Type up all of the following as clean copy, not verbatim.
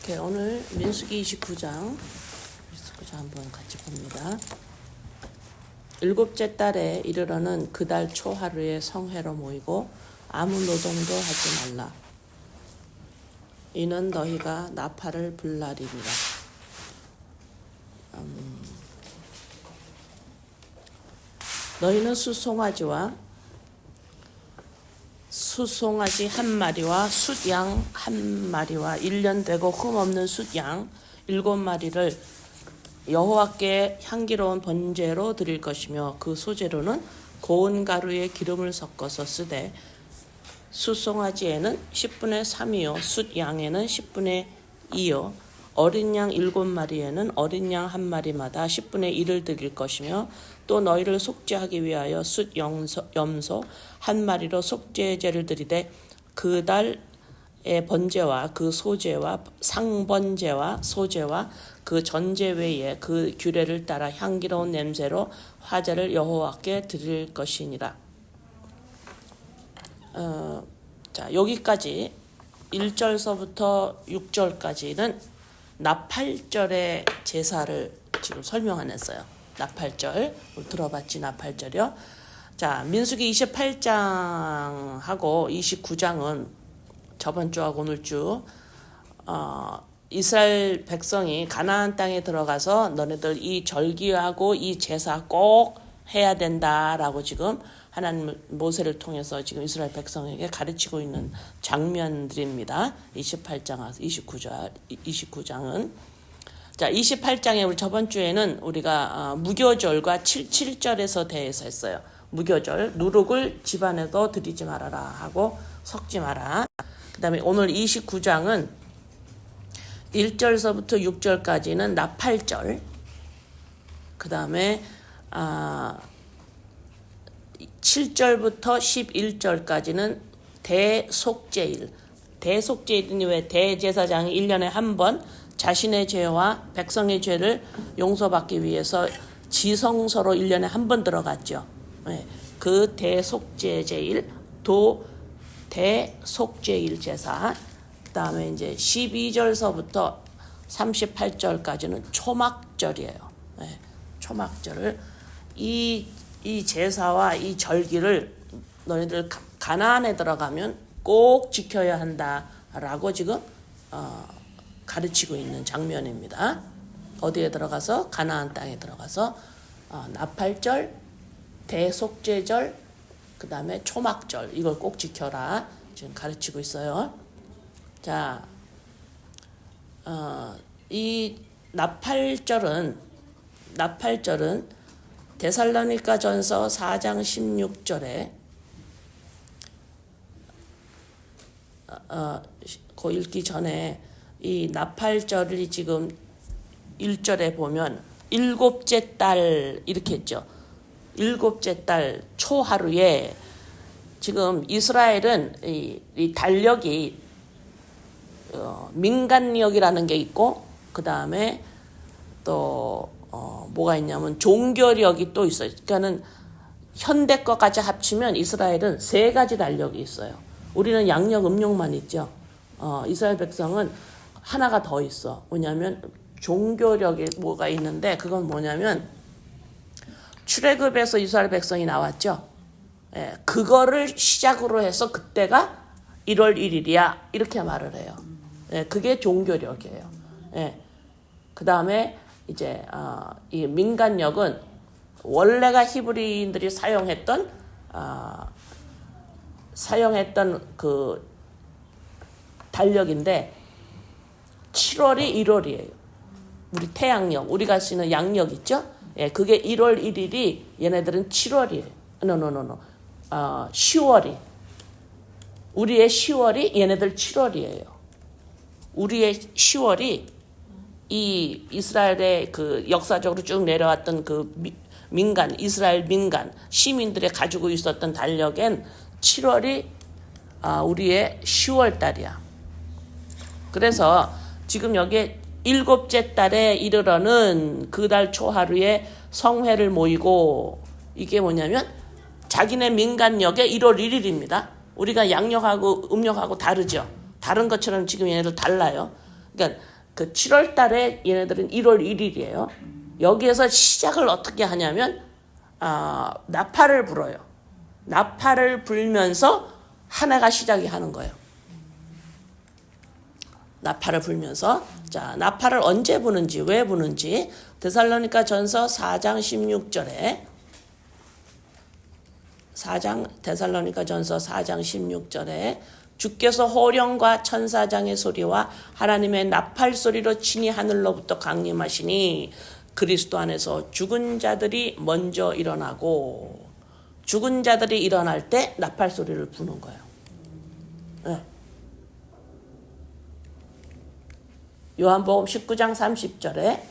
오케이, 오늘 민수기 29장 한번 같이 봅니다. 일곱째 달에 이르러는 그 달 초하루에 성회로 모이고 아무 노동도 하지 말라. 이는 너희가 나팔을 불 날이니라. 너희는 수송아지 한 마리와 숫양 한 마리와 1년 되고 흠없는 숫양 7마리를 여호와께 향기로운 번제로 드릴 것이며 그 소재로는 고운 가루에 기름을 섞어서 쓰되 수송아지에는 10분의 3이요 숫양에는 10분의 2요 어린 양 7마리에는 어린 양 한 마리마다 10분의 1을 드릴 것이며 또 너희를 속죄하기 위하여 숫 염소 한 마리로 속죄제를 드리되 그 달의 번제와 그 소제와 상번제와 소제와 그 전제 외에 그 규례를 따라 향기로운 냄새로 화제를 여호와께 드릴 것이니라. 자, 여기까지 1절서부터 6절까지는 나팔절의 제사를 지금 설명하면서요. 나팔절 들어봤지? 나팔절이요. 자, 민수기 28장하고 29장은 저번 주하고 오늘 주 이스라엘 백성이 가나안 땅에 들어가서 너네들 이 절기하고 이 제사 꼭 해야 된다라고 지금 하나님 모세를 통해서 지금 이스라엘 백성에게 가르치고 있는 장면들입니다. 28장, 29장은. 자, 28장에 우리 저번 주에는 우리가 무교절과 7절에서 대해서 했어요. 무교절, 누룩을 집안에도 들이지 말아라 하고 섞지 마라. 그 다음에 오늘 29장은 1절서부터 6절까지는 나팔절, 그 다음에 7절부터 11절까지는 대속죄일. 대속죄일이 왜 대제사장이 1년에 한 번 자신의 죄와 백성의 죄를 용서받기 위해서 지성소로 1년에 한 번 들어갔죠. 네. 그 대속죄제일, 대속죄일 제사. 그 다음에 이제 12절서부터 38절까지는 초막절이에요. 네. 초막절을 이 제사와 이 절기를 너희들 가나안에 들어가면 꼭 지켜야 한다라고 지금 가르치고 있는 장면입니다. 어디에 들어가서? 가나안 땅에 들어가서 나팔절, 대속죄절, 그 다음에 초막절 이걸 꼭 지켜라 지금 가르치고 있어요. 자, 이 나팔절은 데살로니가 전서 4장 16절에 그 읽기 전에 이 나팔절이 지금 1절에 보면 7째 달 이렇게 했죠. 7째 달 초하루에 지금 이스라엘은 이 달력이 민간력이라는 게 있고 그 다음에 또 뭐가 있냐면 종교력이 또 있어요. 그러니까는 현대 것까지 합치면 이스라엘은 3가지 달력이 있어요. 우리는 양력, 음력만 있죠. 이스라엘 백성은 하나가 더 있어. 뭐냐면 종교력이 뭐가 있는데 그건 뭐냐면 출애굽에서 이스라엘 백성이 나왔죠. 예, 그거를 시작으로 해서 그때가 1월 1일이야 이렇게 말을 해요. 예, 그게 종교력이에요. 예, 그 다음에 이제 이 민간력은 원래가 히브리인들이 사용했던 그 달력인데 7월이 1월이에요. 우리 태양력, 우리가 쓰는 양력 있죠? 예, 그게 1월 1일이 얘네들은 7월이에요. 10월이. 우리의 10월이 얘네들 7월이에요. 우리의 10월이 이 이스라엘의 그 역사적으로 쭉 내려왔던 그 이스라엘 민간 시민들이 가지고 있었던 달력엔 7월이 우리의 10월 달이야. 그래서 지금 여기에 7째 달에 이르러는 그 달 초하루에 성회를 모이고 이게 뭐냐면 자기네 민간력의 1월 1일입니다. 우리가 양력하고 음력하고 다르죠. 다른 것처럼 지금 얘네들 달라요. 그러니까 그 7월 달에 얘네들은 1월 1일이에요. 여기에서 시작을 어떻게 하냐면 나팔을 불어요. 나팔을 불면서 한 해가 시작이 하는 거예요. 나팔을 불면서 자 나팔을 언제 부는지 왜 부는지 데살로니가 전서 4장 16절에 데살로니가 전서 4장 16절에 주께서 호령과 천사장의 소리와 하나님의 나팔 소리로 친히 하늘로부터 강림하시니 그리스도 안에서 죽은 자들이 먼저 일어나고 죽은 자들이 일어날 때 나팔 소리를 부는 거예요. 네. 요한복음 19장 30절에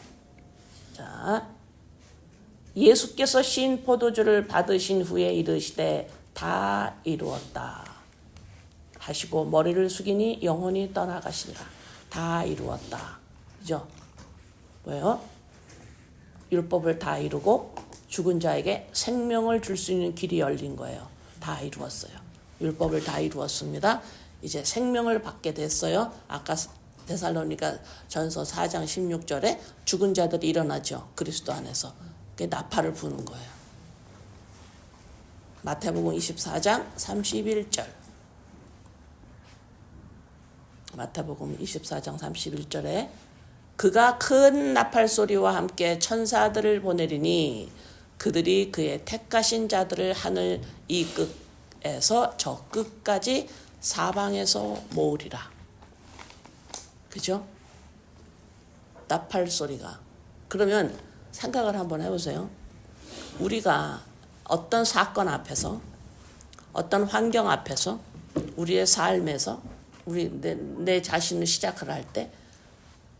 자 예수께서 신 포도주를 받으신 후에 이르시되 다 이루었다 하시고 머리를 숙이니 영혼이 떠나가시니라. 다 이루었다. 그죠? 왜요? 율법을 다 이루고 죽은 자에게 생명을 줄 수 있는 길이 열린 거예요. 다 이루었어요. 율법을 다 이루었습니다. 이제 생명을 받게 됐어요. 아까 데살로니가 전서 4장 16절에 죽은 자들이 일어나죠. 그리스도 안에서. 그게 나팔을 부는 거예요. 마태복음 24장 31절. 마태복음 24장 31절에 그가 큰 나팔 소리와 함께 천사들을 보내리니 그들이 그의 택하신 자들을 하늘 이 끝에서 저 끝까지 사방에서 모으리라. 그죠? 나팔 소리가. 그러면 생각을 한번 해보세요. 우리가 어떤 사건 앞에서 어떤 환경 앞에서 우리의 삶에서 우리 내 자신을 시작을 할 때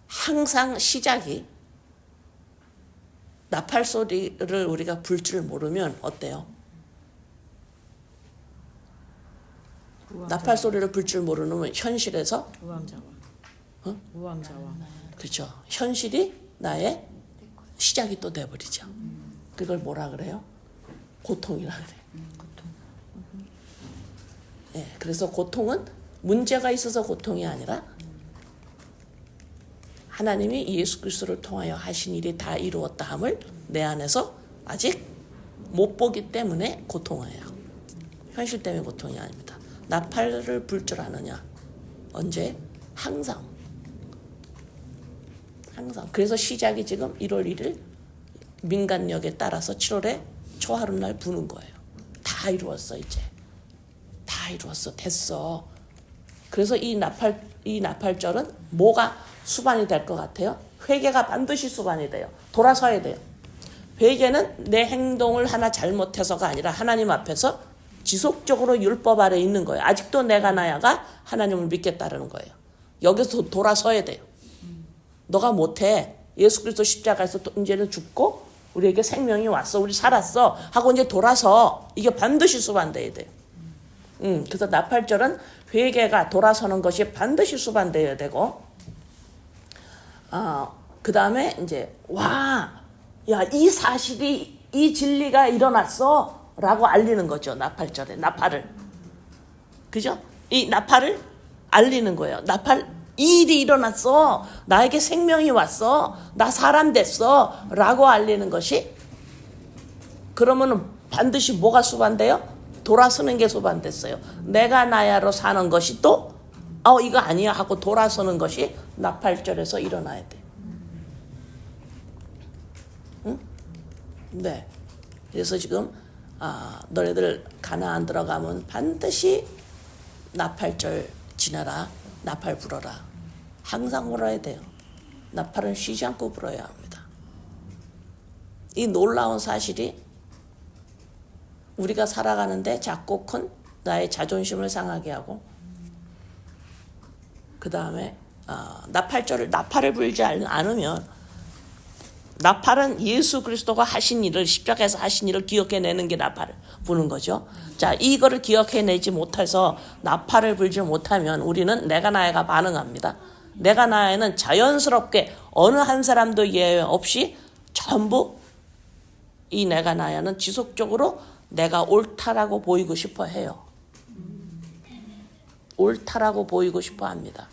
항상 시작이 나팔 소리를 우리가 불 줄 모르면 어때요? 나팔 소리를 불 줄 모르면 현실에서 우왕좌왕. 우왕좌왕. 그렇죠. 현실이 나의 시작이 또 돼버리죠. 그걸 뭐라 그래요? 고통이라 그래요. 고통. 네, 그래서 고통은 문제가 있어서 고통이 아니라 하나님이 예수 그리스도를 통하여 하신 일이 다 이루었다 함을 내 안에서 아직 못 보기 때문에 고통이에요. 현실 때문에 고통이 아닙니다. 나팔을 불 줄 아느냐? 언제? 항상. 그래서 시작이 지금 1월 1일 민간력에 따라서 7월에 초하룻날 부는 거예요. 다 이루었어 이제. 다 이루었어. 됐어. 그래서 이 나팔절은 뭐가 수반이 될 것 같아요? 회개가 반드시 수반이 돼요. 돌아서야 돼요. 회개는 내 행동을 하나 잘못해서가 아니라 하나님 앞에서 지속적으로 율법 아래 있는 거예요. 아직도 내가 나야가 하나님을 믿겠다는 거예요. 여기서 돌아서야 돼요. 너가 못해. 예수 그리스도 십자가에서 이제는 죽고 우리에게 생명이 왔어. 우리 살았어. 하고 이제 돌아서 이게 반드시 수반돼야 돼요. 그래서 나팔절은 회개가 돌아서는 것이 반드시 수반돼야 되고 그 다음에 이제 야, 이 사실이 이 진리가 일어났어 라고 알리는 거죠. 나팔절에 나팔을. 그죠? 이 나팔을 알리는 거예요. 이 일이 일어났어. 나에게 생명이 왔어. 나 사람 됐어. 라고 알리는 것이 그러면 반드시 뭐가 수반돼요? 돌아서는 게 수반됐어요. 내가 나야로 사는 것이 또 이거 아니야 하고 돌아서는 것이 나팔절에서 일어나야 돼. 응? 네. 그래서 지금 너네들 가나안 들어가면 반드시 나팔절 지내라. 나팔 불어라. 항상 불어야 돼요. 나팔은 쉬지 않고 불어야 합니다. 이 놀라운 사실이 우리가 살아가는데 작고 큰 나의 자존심을 상하게 하고 그 다음에 나팔을 불지 않으면 나팔은 예수 그리스도가 하신 일을 십자가에서 하신 일을 기억해내는 게 나팔을 부는 거죠. 자, 이거를 기억해내지 못해서 나팔을 불지 못하면 우리는 내가 나야가 반응합니다. 내가 나야는 자연스럽게 어느 한 사람도 예외 없이 전부 이 내가 나야는 지속적으로 내가 옳다라고 보이고 싶어 해요. 옳다라고 보이고 싶어 합니다.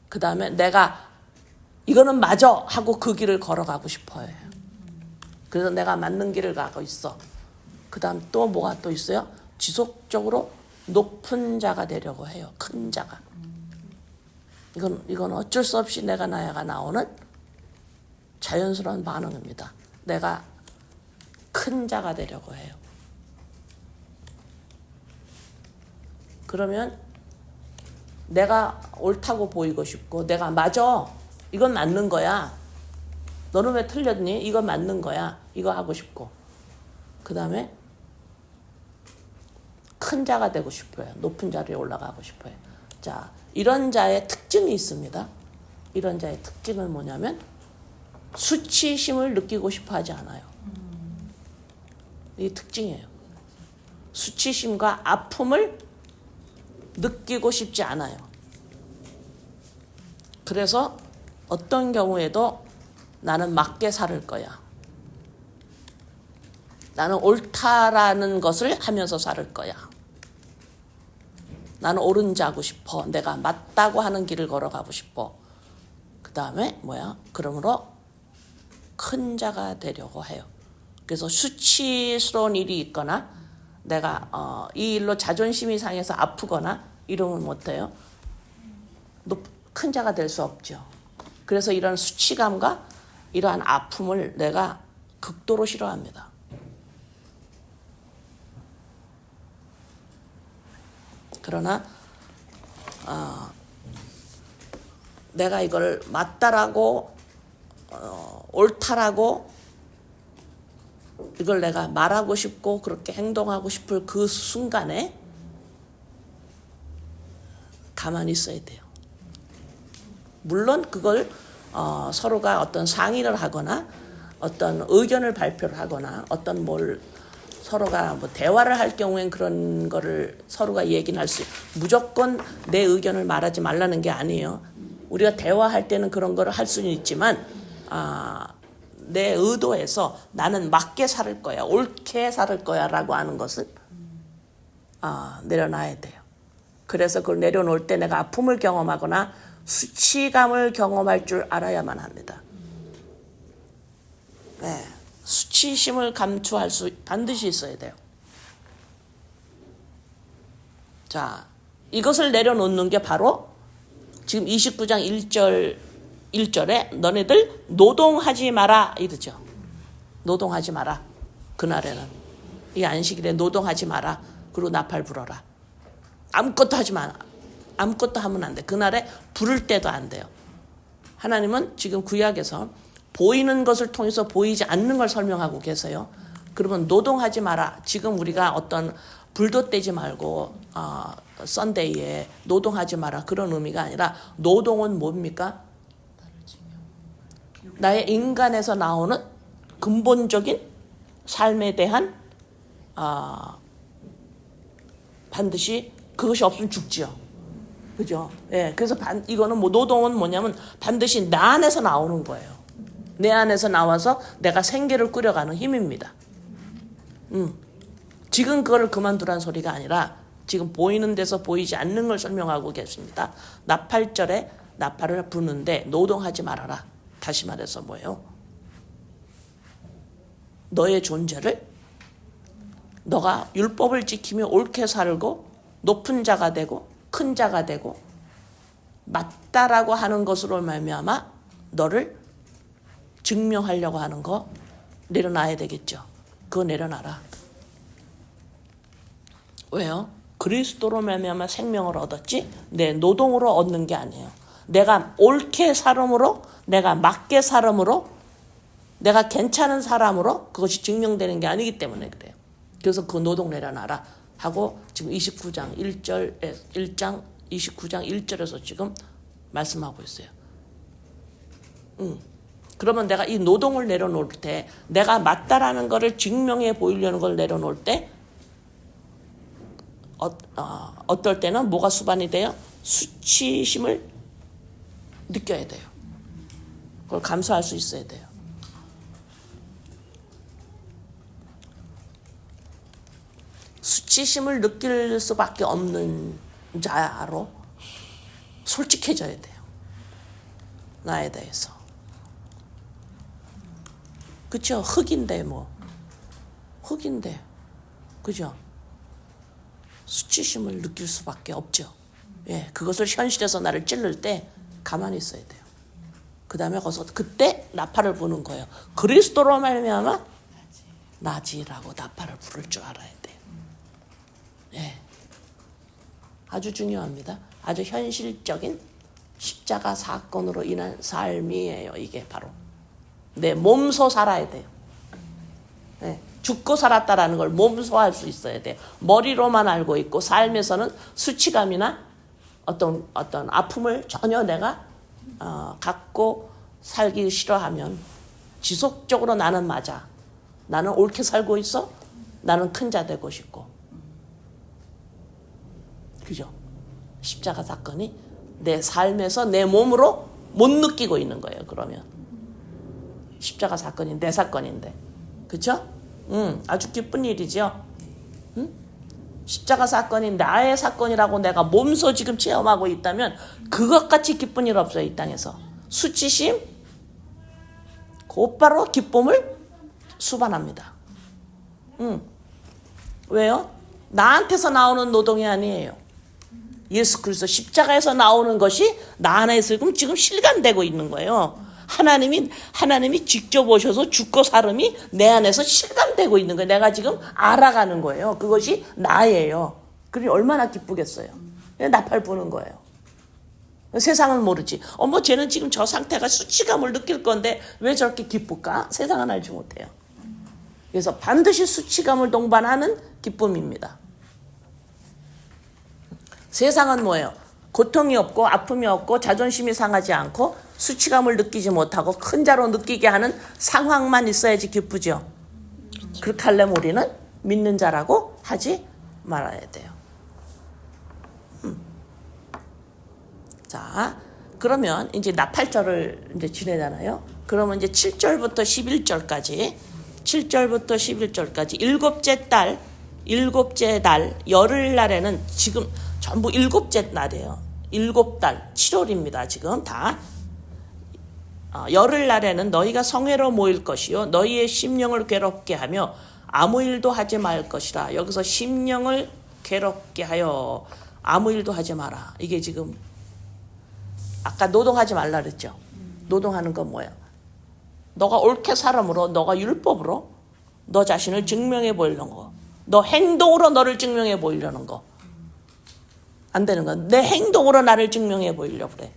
그 다음에 내가 이거는 맞아 하고 그 길을 걸어가고 싶어요. 그래서 내가 맞는 길을 가고 있어. 그 다음 또 뭐가 또 있어요? 지속적으로 높은 자가 되려고 해요. 큰 자가. 이건 어쩔 수 없이 내가 나야가 나오는 자연스러운 반응입니다. 내가 큰 자가 되려고 해요. 그러면 내가 옳다고 보이고 싶고 내가 맞아. 이건 맞는 거야. 너는 왜 틀렸니? 이건 맞는 거야. 이거 하고 싶고. 그 다음에 큰 자가 되고 싶어요. 높은 자리에 올라가고 싶어요. 자, 이런 자의 특징이 있습니다. 이런 자의 특징은 뭐냐면 수치심을 느끼고 싶어 하지 않아요. 이게 특징이에요. 수치심과 아픔을 느끼고 싶지 않아요. 그래서 어떤 경우에도 나는 맞게 살을 거야. 나는 옳다라는 것을 하면서 살을 거야. 나는 옳은 자고 싶어. 내가 맞다고 하는 길을 걸어가고 싶어. 그 다음에 뭐야? 그러므로 큰 자가 되려고 해요. 그래서 수치스러운 일이 있거나 내가 이 일로 자존심이 상해서 아프거나 이러면 못해요. 큰 자가 될 수 없죠. 그래서 이런 수치감과 이러한 아픔을 내가 극도로 싫어합니다. 그러나 내가 이걸 맞다라고 옳다라고 이걸 내가 말하고 싶고 그렇게 행동하고 싶을 그 순간에 가만히 있어야 돼요. 물론 그걸 서로가 어떤 상의를 하거나 어떤 의견을 발표를 하거나 어떤 뭘 서로가 뭐 대화를 할 경우엔 그런 거를 서로가 얘기는 할 수, 무조건 내 의견을 말하지 말라는 게 아니에요. 우리가 대화할 때는 그런 거를 할 수는 있지만 내 의도에서 나는 맞게 살을 거야, 옳게 살을 거야 라고 하는 것은 내려놔야 돼요. 그래서 그걸 내려놓을 때 내가 아픔을 경험하거나 수치감을 경험할 줄 알아야만 합니다. 네. 수치심을 감추할 수 반드시 있어야 돼요. 자, 이것을 내려놓는 게 바로 지금 29장 1절에 너네들 노동하지 마라 이러죠. 노동하지 마라. 그날에는 이 안식일에 노동하지 마라. 그리고 나팔 불어라. 아무것도 하지 마. 아무것도 하면 안 돼. 그날에 부를 때도 안 돼요. 하나님은 지금 구약에서 보이는 것을 통해서 보이지 않는 걸 설명하고 계세요. 그러면 노동하지 마라. 지금 우리가 어떤 불도 떼지 말고 썬데이에 노동하지 마라. 그런 의미가 아니라 노동은 뭡니까? 나의 인간에서 나오는 근본적인 삶에 대한 반드시 그것이 없으면 죽지요. 그죠? 예. 그래서 이거는 뭐 노동은 뭐냐면 반드시 나 안에서 나오는 거예요. 내 안에서 나와서 내가 생계를 꾸려가는 힘입니다. 지금 그걸 그만두라는 소리가 아니라 지금 보이는 데서 보이지 않는 걸 설명하고 계십니다. 나팔절에 나팔을 부는데 노동하지 말아라. 다시 말해서 뭐예요? 너의 존재를 너가 율법을 지키며 옳게 살고 높은 자가 되고 큰 자가 되고 맞다라고 하는 것으로 말미암아 너를 증명하려고 하는 거 내려놔야 되겠죠. 그거 내려놔라. 왜요? 그리스도로 말미암아 생명을 얻었지 내 노동으로 얻는 게 아니에요. 내가 옳게 살음으로 내가 맞게 살음으로 내가 괜찮은 사람으로 그것이 증명되는 게 아니기 때문에 그래요. 그래서 그 노동 내려놔라 하고 지금 29장 1장 29장 1절에서 지금 말씀하고 있어요. 그러면 내가 이 노동을 내려놓을 때 내가 맞다라는 것을 증명해 보이려는 걸 내려놓을 때 어떨 때는 뭐가 수반이 돼요? 수치심을 느껴야 돼요. 그걸 감수할 수 있어야 돼요. 수치심을 느낄 수밖에 없는 자로 솔직해져야 돼요. 나에 대해서. 그쵸? 흙인데 뭐. 흙인데. 그죠? 수치심을 느낄 수밖에 없죠. 예, 그것을 현실에서 나를 찔를 때 가만히 있어야 돼요. 그 다음에 거기서 그때 나팔을 부는 거예요. 그리스도로 말미암아 나지라고 나팔을 부를 줄 알아야 돼요. 예, 아주 중요합니다. 아주 현실적인 십자가 사건으로 인한 삶이에요. 이게 바로 내 몸소 살아야 돼요. 예, 죽고 살았다라는 걸 몸소할 수 있어야 돼요. 머리로만 알고 있고 삶에서는 수치감이나 어떤 아픔을 전혀 내가 갖고 살기 싫어하면 지속적으로 나는 맞아. 나는 옳게 살고 있어. 나는 큰 자 되고 싶고. 그죠? 십자가 사건이 내 삶에서 내 몸으로 못 느끼고 있는 거예요. 그러면 십자가 사건이 내 사건인데. 그쵸? 아주 기쁜 일이죠. 십자가 사건이 나의 사건이라고 내가 몸소 지금 체험하고 있다면 그것같이 기쁜 일 없어요. 이 땅에서. 수치심 곧바로 기쁨을 수반합니다. 왜요? 나한테서 나오는 노동이 아니에요. 예수 그리스도 십자가에서 나오는 것이 나 안에서 지금 실감되고 있는 거예요. 하나님이 직접 오셔서 죽고 살음이 내 안에서 실감되고 있는 거예요. 내가 지금 알아가는 거예요. 그것이 나예요. 그러니 얼마나 기쁘겠어요. 나팔 부는 거예요. 세상은 모르지. 쟤는 지금 저 상태가 수치감을 느낄 건데 왜 저렇게 기쁠까? 세상은 알지 못해요. 그래서 반드시 수치감을 동반하는 기쁨입니다. 세상은 뭐예요? 고통이 없고 아픔이 없고 자존심이 상하지 않고 수치감을 느끼지 못하고 큰 자로 느끼게 하는 상황만 있어야지 기쁘죠. 그렇게 하려면 우리는 믿는 자라고 하지 말아야 돼요. 자, 그러면 이제 나팔절을 이제 지내잖아요. 그러면 이제 7절부터 11절까지 7절부터 11절까지 일곱째 달 열흘날에는 지금 전부 일곱째 날이에요. 7달 7월입니다. 지금 다. 열흘날에는 너희가 성회로 모일 것이요 너희의 심령을 괴롭게 하며 아무 일도 하지 말 것이라. 여기서 심령을 괴롭게 하여 아무 일도 하지 마라. 이게 지금 아까 노동하지 말라 그랬죠. 노동하는 건 뭐야? 너가 옳게 살음으로 너가 율법으로 너 자신을 증명해 보이려는 거. 너 행동으로 너를 증명해 보이려는 거. 안 되는 건 내 행동으로 나를 증명해 보이려고 그래.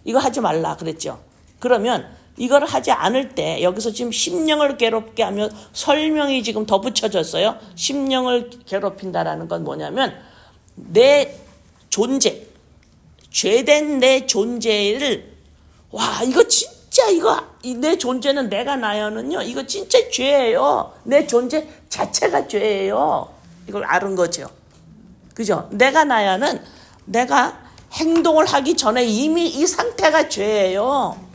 이거 하지 말라 그랬죠. 그러면 이걸 하지 않을 때 여기서 지금 심령을 괴롭게 하며 설명이 지금 더 붙여졌어요. 심령을 괴롭힌다라는 건 뭐냐면 내 존재, 죄된 내 존재를 이거 진짜 내 존재는 내가 나야는요. 이거 진짜 죄예요. 내 존재 자체가 죄예요. 이걸 아는 거죠. 그죠? 내가 나야는 내가 행동을 하기 전에 이미 이 상태가 죄예요.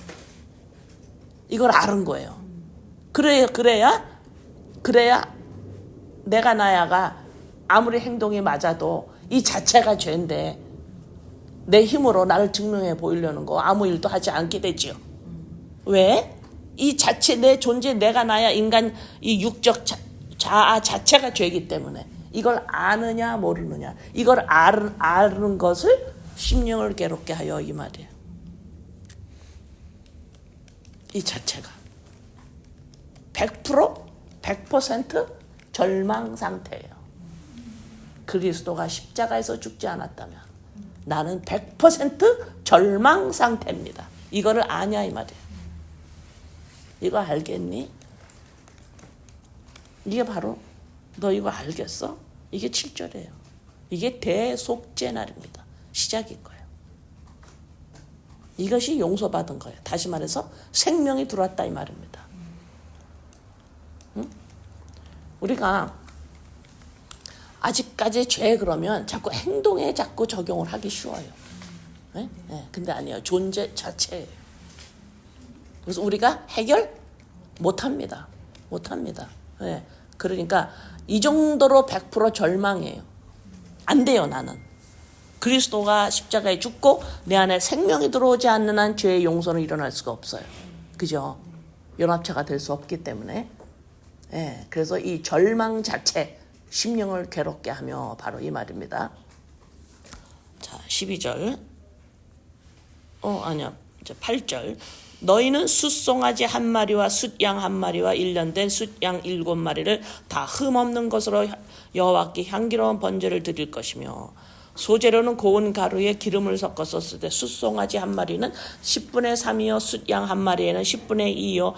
이걸 아는 거예요. 그래야 내가 나야가 아무리 행동이 맞아도 이 자체가 죄인데 내 힘으로 나를 증명해 보이려는 거 아무 일도 하지 않게 되지요. 왜? 이 자체 내 존재 내가 나야 인간 이 육적 자아 자체가 죄이기 때문에 이걸 아느냐 모르느냐 이걸 아는 것을 심령을 괴롭게 하여 이 말이에요. 이 자체가 100% 절망 상태예요. 그리스도가 십자가에서 죽지 않았다면 나는 100% 절망 상태입니다. 이거를 아냐 이 말이에요. 이거 알겠니? 이게 바로 너 이거 알겠어? 이게 7절이에요. 이게 대속죄 날입니다. 시작인 거예요. 이것이 용서받은 거예요. 다시 말해서 생명이 들어왔다 이 말입니다. 응? 우리가 아직까지 죄 그러면 자꾸 행동에 자꾸 적용을 하기 쉬워요. 네? 네. 근데 아니에요. 존재 자체예요. 그래서 우리가 해결 못합니다. 못합니다. 네. 그러니까 이 정도로 100% 절망이에요. 안 돼요 나는. 그리스도가 십자가에 죽고 내 안에 생명이 들어오지 않는 한 죄의 용서는 일어날 수가 없어요. 그죠? 연합체가 될 수 없기 때문에. 예, 그래서 이 절망 자체 심령을 괴롭게 하며 바로 이 말입니다. 자, 12절. 아니야. 이제 8절. 너희는 숫송아지 한 마리와 숫양 한 마리와 1년 된 숫양 7마리를 다 흠없는 것으로 여호와께 향기로운 번제를 드릴 것이며 소재로는 고운 가루에 기름을 섞어서 쓰되 숫송아지 한 마리는 10분의 3이요 숫양 한 마리에는 10분의 2요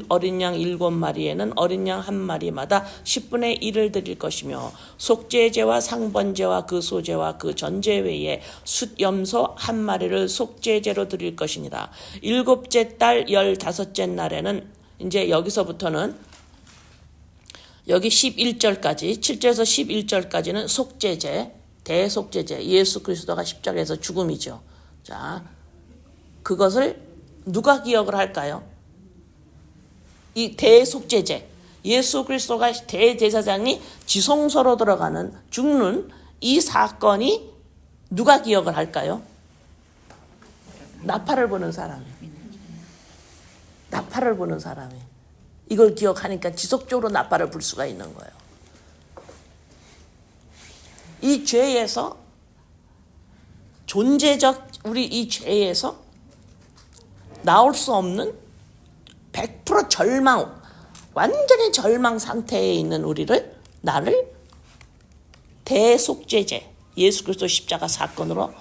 어린 양 7마리에는 어린 양 한 마리마다 10분의 1을 드릴 것이며 속죄제와 상번제와 그 소제와 그 전제 외에 숫염소 한 마리를 속죄제로 드릴 것이니라. 7째 달 15째 날에는 이제 여기서부터는 여기 11절까지 7절에서 11절까지는 속죄제 대속죄제, 예수 그리스도가 십자가에서 죽음이죠. 자, 그것을 누가 기억을 할까요? 이 대속죄제, 예수 그리스도가 대제사장이 지성소로 들어가는 죽는 이 사건이 누가 기억을 할까요? 나팔을 부는 사람이. 나팔을 부는 사람이. 이걸 기억하니까 지속적으로 나팔을 불 수가 있는 거예요. 이 죄에서 존재적 우리 이 죄에서 나올 수 없는 100% 절망, 완전히 절망 상태에 있는 나를 대속죄제, 예수 그리스도 십자가 사건으로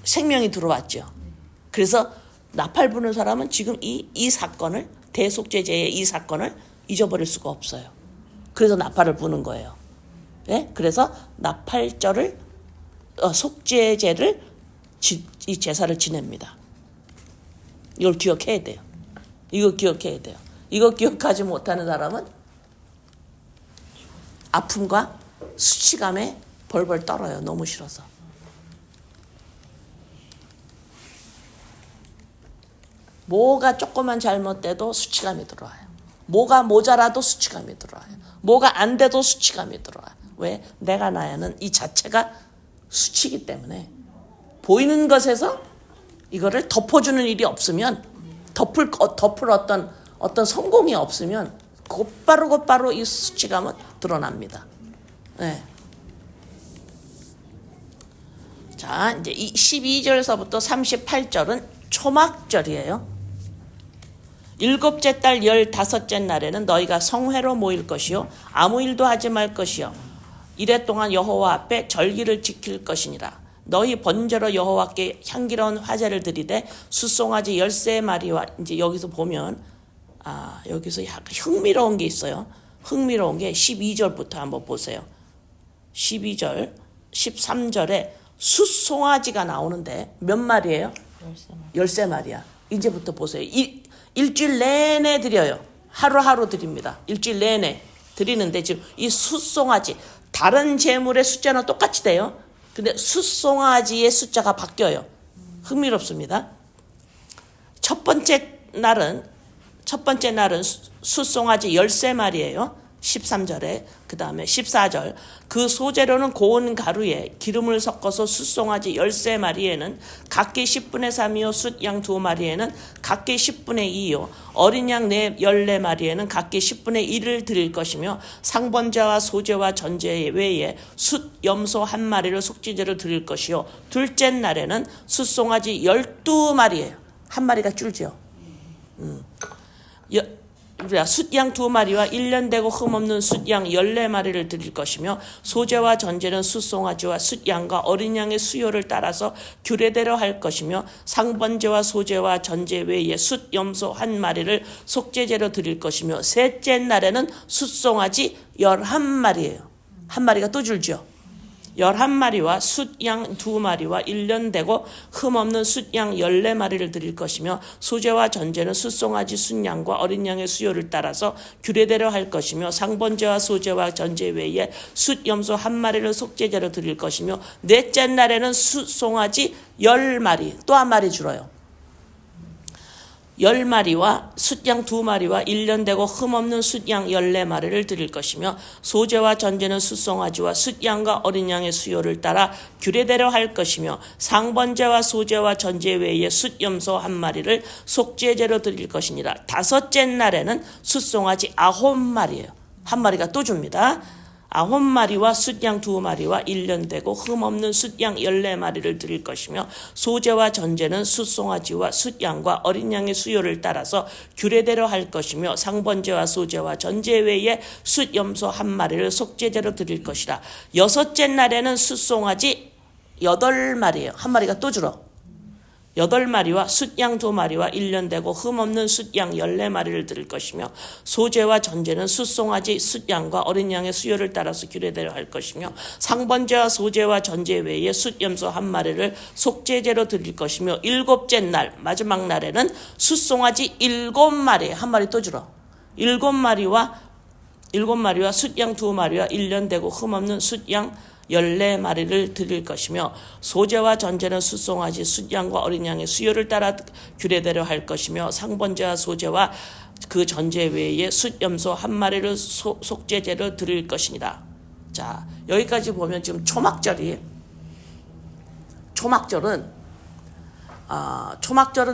생명이 들어왔죠. 그래서 나팔 부는 사람은 지금 이 사건을 대속죄제의 이 사건을 잊어버릴 수가 없어요. 그래서 나팔을 부는 거예요. 예? 그래서 나팔절을 속죄제를 이 제사를 지냅니다. 이걸 기억해야 돼요. 이거 기억해야 돼요. 이거 기억하지 못하는 사람은 아픔과 수치감에 벌벌 떨어요. 너무 싫어서. 뭐가 조금만 잘못돼도 수치감이 들어와요. 뭐가 모자라도 수치감이 들어와요. 뭐가 안 돼도 수치감이 들어와요. 왜? 내가 나야는 이 자체가 수치이기 때문에 보이는 것에서 이거를 덮어주는 일이 없으면 덮을 어떤 성공이 없으면 곧바로 이 수치감은 드러납니다. 네. 자, 이제 이 12절에서부터 38절은 초막절이에요. 7째 달 15째 날에는 너희가 성회로 모일 것이요 아무 일도 하지 말 것이요 이래 동안 여호와 앞에 절기를 지킬 것이니라. 너희 번제로 여호와께 향기로운 화제를 드리되 숫송아지 13마리와 이제 여기서 보면 여기서 약간 흥미로운 게 있어요. 흥미로운 게 12절부터 한번 보세요. 12절, 13절에 숫송아지가 나오는데 몇 마리예요? 13마리야. 이제부터 보세요. 일주일 내내 드려요. 하루하루 드립니다. 일주일 내내 드리는데 지금 이 숫송아지 다른 제물의 숫자는 똑같이 돼요. 근데 숫송아지의 숫자가 바뀌어요. 흥미롭습니다. 첫 번째 날은 숫송아지 13마리예요. 13절에 그 다음에 14절 그 소재로는 고운 가루에 기름을 섞어서 숫송아지 13마리에는 각기 10분의 3이요 숫양 2마리에는 각기 10분의 2요 어린 양 14마리에는 각기 10분의 1을 드릴 것이며 상번제와 소제와 전제 외에 숫염소 한 마리를 속죄제로 드릴 것이요 둘째 날에는 숫송아지 12마리예요. 한 마리가 줄죠. 숫양 2마리와 1년 되고 흠없는 숫양 14마리를 드릴 것이며 소제와 전제는 숫송아지와 숫양과 어린 양의 수요를 따라서 규례대로 할 것이며 상번제와 소제와 전제 외에 숫염소 한 마리를 속죄제로 드릴 것이며 셋째 날에는 숫송아지 11마리예요. 한 마리가 또 줄죠. 11마리와 숫양 2마리와 1년 되고 흠없는 숫양 14마리를 드릴 것이며 소제와 전제는 숫송아지 숫양과 어린 양의 수요를 따라서 규례대로 할 것이며 상번제와 소제와 전제 외에 숫염소 한 마리를 속죄제로 드릴 것이며 넷째 날에는 숫송아지 10마리 또 한 마리 줄어요. 10마리와 숫양 2마리와 1년 되고 흠없는 숫양 14마리를 드릴 것이며 소제와 전제는 숫송아지와 숫양과 어린 양의 수요를 따라 규례대로 할 것이며 상번제와 소제와 전제 외에 숫염소 1마리를 속죄제로 드릴 것이니라. 다섯째 날에는 숫송아지 9마리예요. 1마리가 또 줍니다. 9마리와 숫양 2마리와 1년 되고 흠없는 숫양 14마리를 드릴 것이며 소제와 전제는 숫송아지와 숫양과 어린 양의 수요를 따라서 규례대로 할 것이며 상번제와 소제와 전제 외에 숫염소 1마리를 속죄제로 드릴 것이라. 여섯째 날에는 숫송아지 8마리예요. 1마리가 또 줄어. 8마리와 숫양 2마리와 1년 되고 흠없는 숫양 14마리를 드릴 것이며 소제와 전제는 숫송아지 숫양과 어린 양의 수요를 따라서 규례대로 할 것이며 상번제와 소제와 전제 외에 숫염소 1마리를 속죄제로 드릴 것이며 일곱째 날 마지막 날에는 숫송아지 7마리 1마리 또 줄어. 7마리와 숫양 2마리와 1년 되고 흠없는 숫양 14마리를 드릴 것이며 소제와 전제는 숫송아지 숫양과 어린 양의 수요를 따라 규례대로 할 것이며 상번제와 소제와 그 전제 외에 숫염소 1마리를 속죄제로 드릴 것이니라. 자, 여기까지 보면 지금 초막절은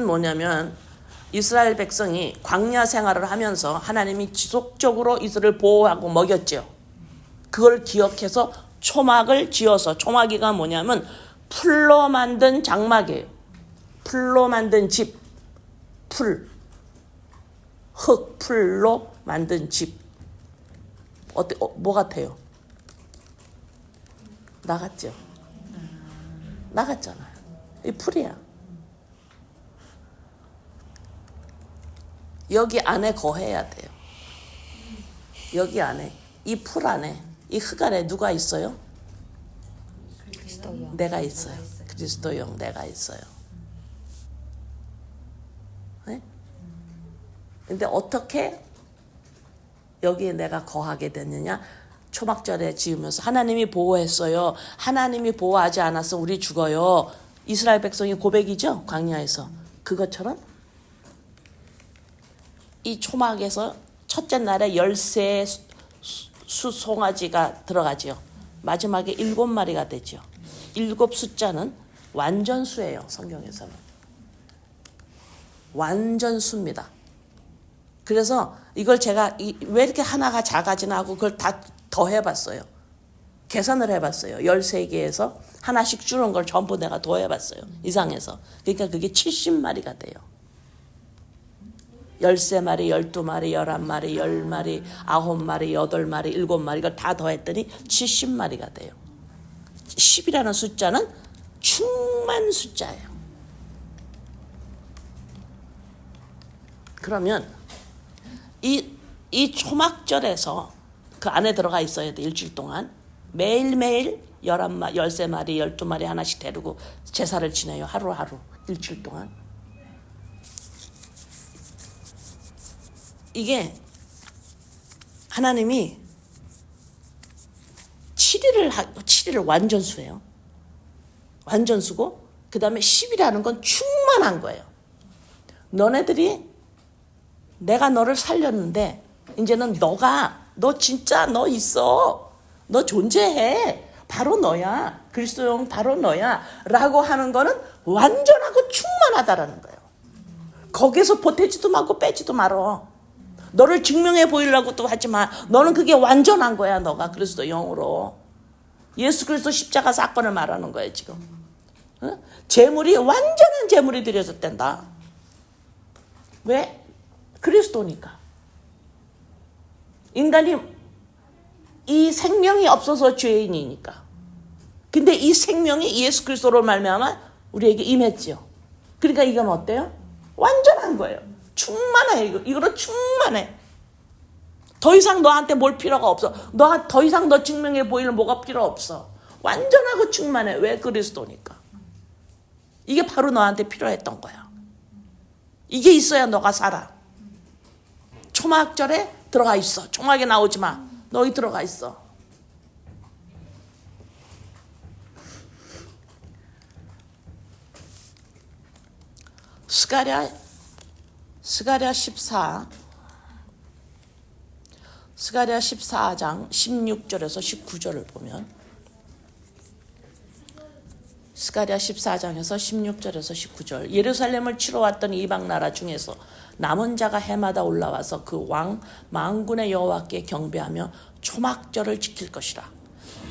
뭐냐면 이스라엘 백성이 광야 생활을 하면서 하나님이 지속적으로 이스라엘을 보호하고 먹였죠. 그걸 기억해서 초막을 지어서, 초막이가 뭐냐면 풀로 만든 장막이에요. 풀로 만든 집, 흙풀로 만든 집. 뭐 같아요? 나갔죠? 나갔잖아요. 이 풀이야. 여기 안에 거해야 돼요. 여기 안에, 이 풀 안에, 이 흙 안에 누가 있어요? 그리스도요. 내가 있어요. 그리스도요, 내가 있어요. 네? 근데 어떻게 여기에 내가 거하게 됐느냐? 초막절에 지으면서 하나님이 보호했어요. 하나님이 보호하지 않아서 우리 죽어요. 이스라엘 백성이 고백이죠, 광야에서. 그것처럼 이 초막에서 첫째 날에 13 숫송아지가 들어가죠. 마지막에 7마리가 되죠. 7 숫자는 완전수예요. 성경에서는. 완전수입니다. 그래서 이걸 제가 왜 이렇게 하나가 작아지나 하고 그걸 다 더해봤어요. 계산을 해봤어요. 13개에서 하나씩 주는 걸 전부 내가 더해봤어요. 이상해서. 그러니까 그게 70마리가 돼요. 13마리, 12마리, 11마리, 10마리, 9마리, 8마리, 7마리 이걸 다 더했더니 70마리가 돼요. 10이라는 숫자는 충만 숫자예요. 그러면 이 초막절에서 그 안에 들어가 있어야 돼. 일주일 동안 매일매일 13마리, 12마리 하나씩 데리고 제사를 지내요. 하루하루 일주일 동안. 이게 하나님이 7일을 완전수예요. 완전수고 그 다음에 10이라는 건 충만한 거예요. 너네들이 내가 너를 살렸는데 이제는 너 진짜 너 있어. 너 존재해. 바로 너야. 그리스도용 바로 너야. 라고 하는 거는 완전하고 충만하다라는 거예요. 거기서 보태지도 말고 빼지도 말어. 너를 증명해 보이려고 또 하지 마. 너는 그게 완전한 거야. 너가 그리스도 영으로. 예수 그리스도 십자가 사건을 말하는 거예요 지금. 어? 제물이 완전한 제물이 드려졌단다. 왜? 그리스도니까. 인간이 이 생명이 없어서 죄인이니까. 근데 이 생명이 예수 그리스도로 말미암아 우리에게 임했죠. 그러니까 이건 어때요? 완전한 거예요. 충만해. 이거로 충만해. 더 이상 너한테 뭘 필요가 없어. 더 이상 너 증명해 보이는 뭐가 필요 없어. 완전하고 충만해. 왜? 그리스도니까. 이게 바로 너한테 필요했던 거야. 이게 있어야 너가 살아. 초막절에 들어가 있어. 초막에 나오지 마. 너희 들어가 있어. 스가랴 스가랴 14장 16절에서 19절을 보면 스가랴 14장에서 16절에서 19절 예루살렘을 치러 왔던 이방 나라 중에서 남은 자가 해마다 올라와서 그 왕 만군의 여호와께 경배하며 초막절을 지킬 것이라.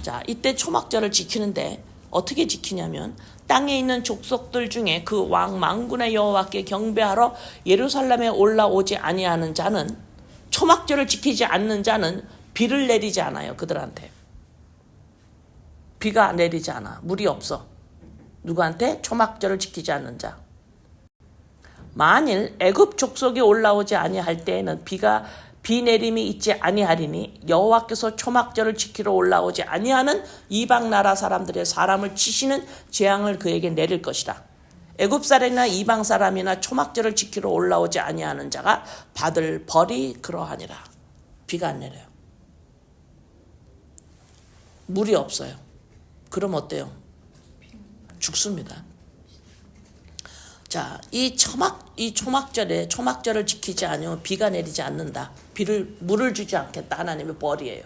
자, 이때 초막절을 지키는데 어떻게 지키냐면 땅에 있는 족속들 중에 그 왕 만군의 여호와께 경배하러 예루살렘에 올라오지 아니하는 자는 초막절을 지키지 않는 자는 비를 내리지 않아요. 그들한테 비가 내리지 않아. 물이 없어. 누구한테? 초막절을 지키지 않는 자. 만일 애굽 족속이 올라오지 아니할 때에는 비 내림이 있지 아니하리니 여호와께서 초막절을 지키러 올라오지 아니하는 이방 나라 사람들의 사람을 치시는 재앙을 그에게 내릴 것이다. 애굽 사람이나 이방 사람이나 초막절을 지키러 올라오지 아니하는 자가 받을 벌이 그러하니라. 비가 안 내려요. 물이 없어요. 그럼 어때요? 죽습니다. 자, 이 초막절을 지키지 않으면 비가 내리지 않는다. 물을 주지 않겠다. 하나님의 벌이에요.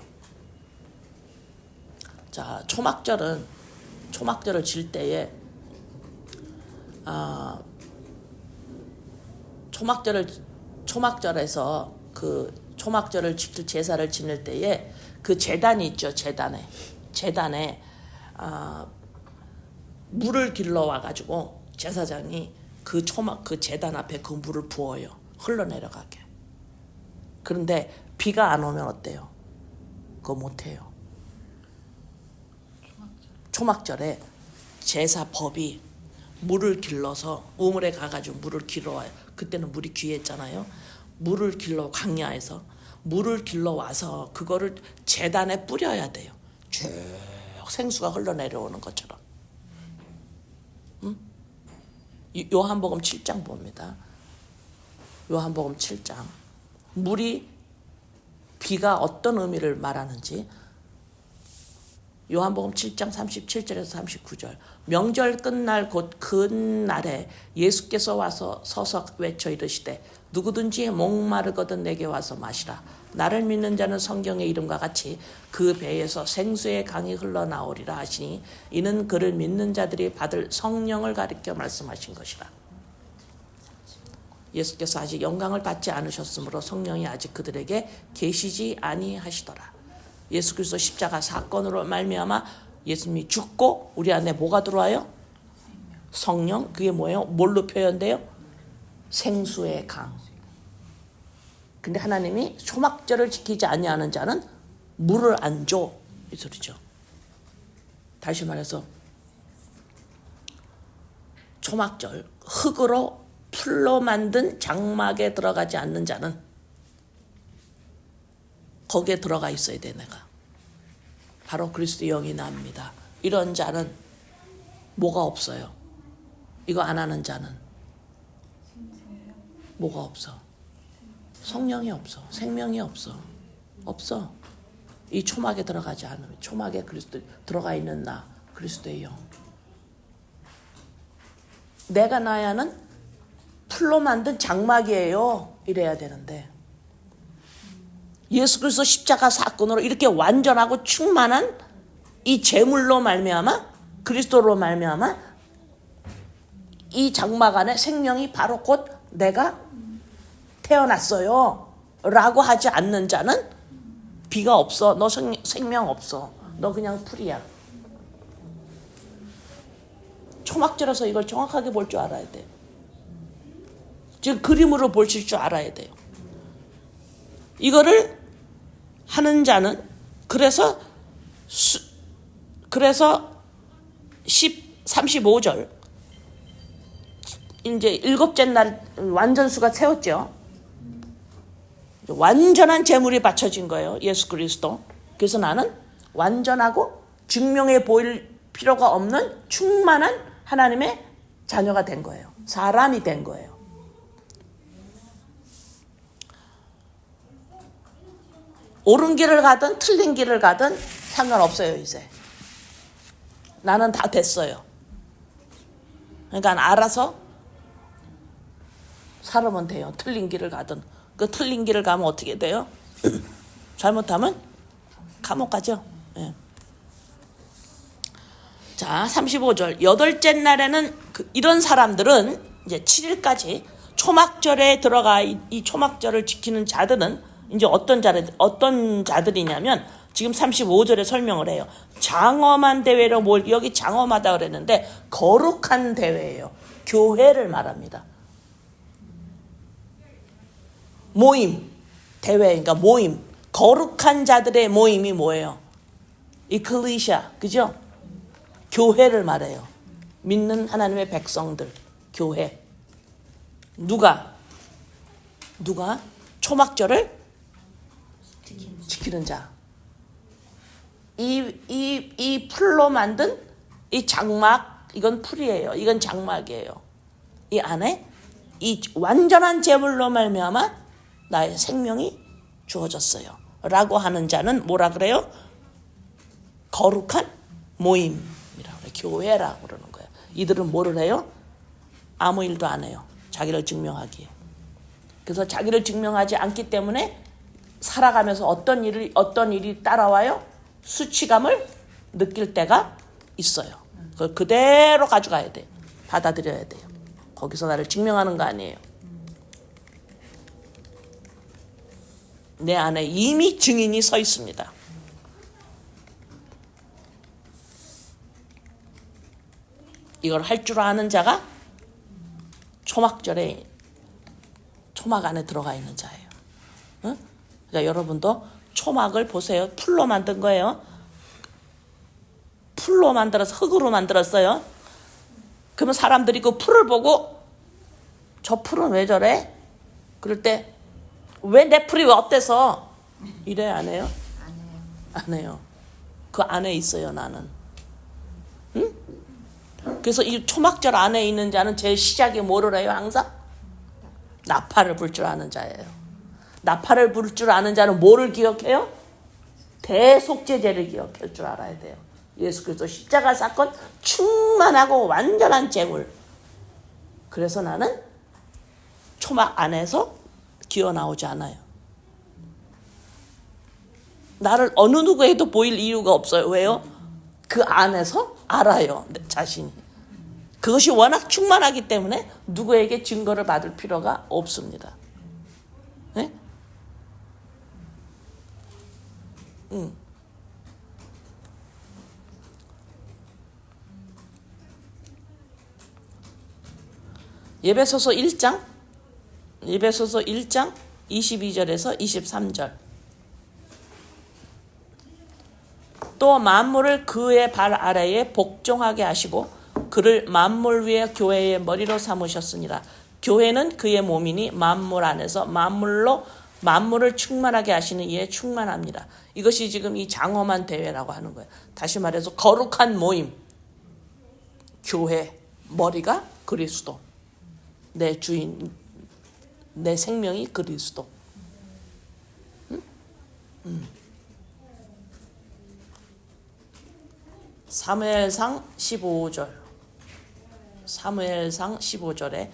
자, 초막절을 질 때에 초막절에서 그 초막절을 지킬 제사를 지낼 때에 그 제단이 있죠. 제단에 물을 길러와 가지고 제사장이 그 제단 앞에 그 물을 부어요. 흘러내려가게. 그런데 비가 안 오면 어때요? 그거 못해요. 초막절에 제사법이 물을 길러서 우물에 가가지고 물을 길러와요. 그때는 물이 귀했잖아요. 물을 길러 광야에서 물을 길러와서 그거를 제단에 뿌려야 돼요. 쭉 생수가 흘러내려오는 것처럼. 요한복음 7장 봅니다. 요한복음 7장. 비가 어떤 의미를 말하는지 요한복음 7장 37절에서 39절. 명절 끝날 곧 그날에 예수께서 와서 서서 외쳐 이르시되 누구든지 목마르거든 내게 와서 마시라. 나를 믿는 자는 성경의 이름과 같이 그 배에서 생수의 강이 흘러나오리라 하시니 이는 그를 믿는 자들이 받을 성령을 가리켜 말씀하신 것이라. 예수께서 아직 영광을 받지 않으셨으므로 성령이 아직 그들에게 계시지 아니하시더라. 예수 그리스도 십자가 사건으로 말미암아 예수님이 죽고 우리 안에 뭐가 들어와요? 성령. 그게 뭐예요? 뭘로 표현돼요? 생수의 강. 근데 하나님이 초막절을 지키지 아니하는 자는 물을 안 줘. 이 소리죠. 다시 말해서 초막절, 흙으로 풀로 만든 장막에 들어가지 않는 자는 거기에 들어가 있어야 돼. 내가 바로 그리스도 영이 납니다. 이런 자는 뭐가 없어요. 이거 안 하는 자는 뭐가 없어. 성령이 없어. 생명이 없어. 이 초막에 들어가지 않으면, 초막에 그리스도 들어가 있는 나, 그리스도의 영. 내가 나야는 풀로 만든 장막이에요. 이래야 되는데 예수 그리스도 십자가 사건으로 이렇게 완전하고 충만한 이 제물로 말미암아, 그리스도로 말미암아 이 장막 안에 생명이 바로 곧 내가 태어났어요 라고 하지 않는 자는 비가 없어. 너 생명 없어. 너 그냥 풀이야. 초막절에서 이걸 정확하게 볼 줄 알아야 돼. 지금 그림으로 보실 줄 알아야 돼요. 이거를 하는 자는 그래서 35절 이제 일곱째 날 완전수가 세웠죠. 완전한 제물이 바쳐진 거예요. 예수 그리스도. 그래서 나는 완전하고 증명해 보일 필요가 없는 충만한 하나님의 자녀가 된 거예요. 사람이 된 거예요. 옳은 길을 가든 틀린 길을 가든 상관없어요. 이제 나는 다 됐어요. 그러니까 알아서 살으면 돼요. 틀린 길을 가든. 그 틀린 길을 가면 어떻게 돼요? 잘못하면 감옥 가죠. 예. 자, 35절. 여덟째 날에는 이런 사람들은 이제 7일까지 초막절에 들어가 이 초막절을 지키는 자들은 이제 어떤 자들이냐면 지금 35절에 설명을 해요. 장엄한 대회로 여기 장엄하다 그랬는데 거룩한 대회예요. 교회를 말합니다. 모임, 대회, 그러니까 모임. 거룩한 자들의 모임이 뭐예요? 이클리시아, 그죠? 교회를 말해요. 믿는 하나님의 백성들, 교회. 누가 초막절을 지키는 자. 이 풀로 만든 이 장막, 이건 풀이에요. 이건 장막이에요. 이 안에 이 완전한 제물로 말미암아 나의 생명이 주어졌어요. 라고 하는 자는 뭐라 그래요? 거룩한 모임이라고 그래요. 교회라고 그러는 거예요. 이들은 뭐를 해요? 아무 일도 안 해요. 자기를 증명하기에. 그래서 자기를 증명하지 않기 때문에 살아가면서 어떤 일이 따라와요? 수치감을 느낄 때가 있어요. 그걸 그대로 가져가야 돼요. 받아들여야 돼요. 거기서 나를 증명하는 거 아니에요. 내 안에 이미 증인이 서 있습니다. 이걸 할 줄 아는 자가 초막절에 초막 안에 들어가 있는 자예요. 응? 그러니까 여러분도 초막을 보세요. 풀로 만든 거예요. 풀로 만들어서 흙으로 만들었어요. 그러면 사람들이 그 풀을 보고 저 풀은 왜 저래? 그럴 때 왜 내 풀이 왜 어때서? 이래 안 해요? 안 해요. 그 안에 있어요, 나는. 응? 그래서 이 초막절 안에 있는 자는 제 시작이 뭐를 해요, 항상? 나팔을 불 줄 아는 자예요. 나팔을 불 줄 아는 자는 뭐를 기억해요? 대속죄제를 기억할 줄 알아야 돼요. 예수 그리스도 십자가 사건 충만하고 완전한 제물. 그래서 나는 초막 안에서 기어 나오지 않아요. 나를 어느 누구에도 보일 이유가 없어요. 왜요? 그 안에서 알아요. 내 자신이. 그것이 워낙 충만하기 때문에 누구에게 증거를 받을 필요가 없습니다. 네? 예배소서 1장 22절에서 23절. 또 만물을 그의 발 아래에 복종하게 하시고 그를 만물 위에 교회의 머리로 삼으셨으니라. 교회는 그의 몸이니 만물 안에서 만물을 충만하게 하시는 이에 충만합니다. 이것이 지금 이 장엄한 대회라고 하는 거예요. 다시 말해서 거룩한 모임. 교회, 머리가 그리스도. 내 주인, 내 생명이 그리스도. 사무엘상 15절. 사무엘상 15장에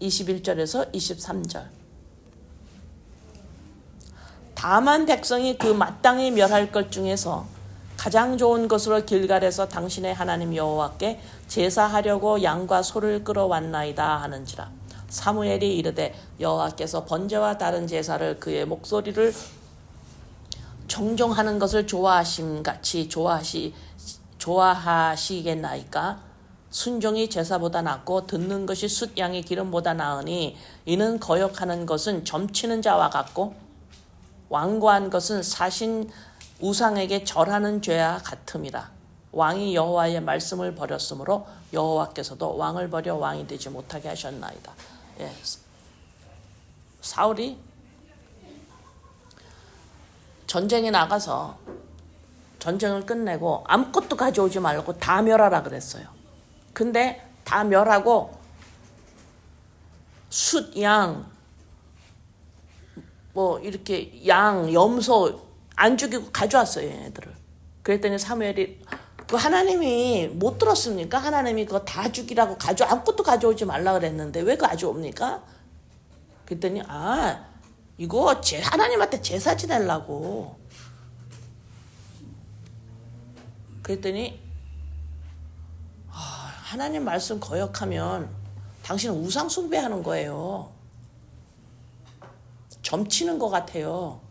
21절에서 23절. 다만 백성이 그 마땅히 멸할 것 중에서 가장 좋은 것으로 길갈에서 당신의 하나님 여호와께 제사하려고 양과 소를 끌어왔나이다 하는지라. 사무엘이 이르되 여호와께서 번제와 다른 제사를 그의 목소리를 정정하는 것을 좋아하심같이 좋아하시겠나이까. 순종이 제사보다 낫고 듣는 것이 숫 양의 기름보다 나으니 이는 거역하는 것은 점치는 자와 같고 완고한 것은 사신 우상에게 절하는 죄와 같음이라. 왕이 여호와의 말씀을 버렸으므로 여호와께서도 왕을 버려 왕이 되지 못하게 하셨나이다. 예. 사울이 전쟁에 나가서 전쟁을 끝내고 아무것도 가져오지 말고 다 멸하라 그랬어요. 근데 다 멸하고 숫, 양, 뭐 이렇게 양, 염소 안 죽이고 가져왔어요, 얘네들을. 그랬더니 사무엘이 그 하나님이 못 들었습니까? 하나님이 그거 다 죽이라고 아무것도 가져오지 말라 그랬는데 왜 가져옵니까? 그랬더니 이거 하나님한테 제사 지내려고. 그랬더니 하나님 말씀 거역하면 당신은 우상 숭배하는 거예요. 점치는 것 같아요.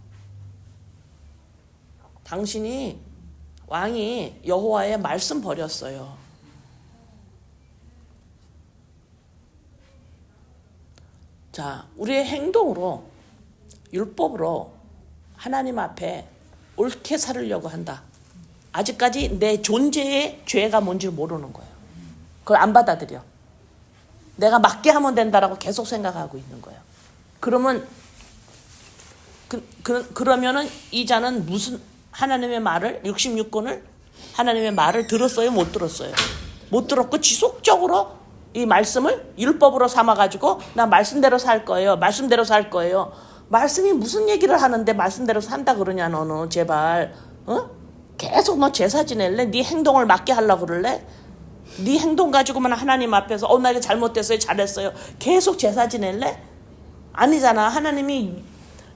당신이 왕이 여호와의 말씀 버렸어요. 자, 우리의 행동으로 율법으로 하나님 앞에 옳게 살으려고 한다. 아직까지 내 존재의 죄가 뭔지 모르는 거예요. 그걸 안 받아들여. 내가 맞게 하면 된다라고 계속 생각하고 있는 거예요. 그러면 그러면은 이 자는 무슨 하나님의 말을 66권을 하나님의 말을 들었어요, 못 들었어요? 못 들었고 지속적으로 이 말씀을 율법으로 삼아 가지고 나 말씀대로 살 거예요. 말씀대로 살 거예요. 말씀이 무슨 얘기를 하는데 말씀대로 산다 그러냐 너는 제발. 계속 너 제사 지낼래? 네 행동을 맞게 하려고 그럴래? 네 행동 가지고만 하나님 앞에서 나 이거 잘못됐어요, 잘했어요. 계속 제사 지낼래? 아니잖아. 하나님이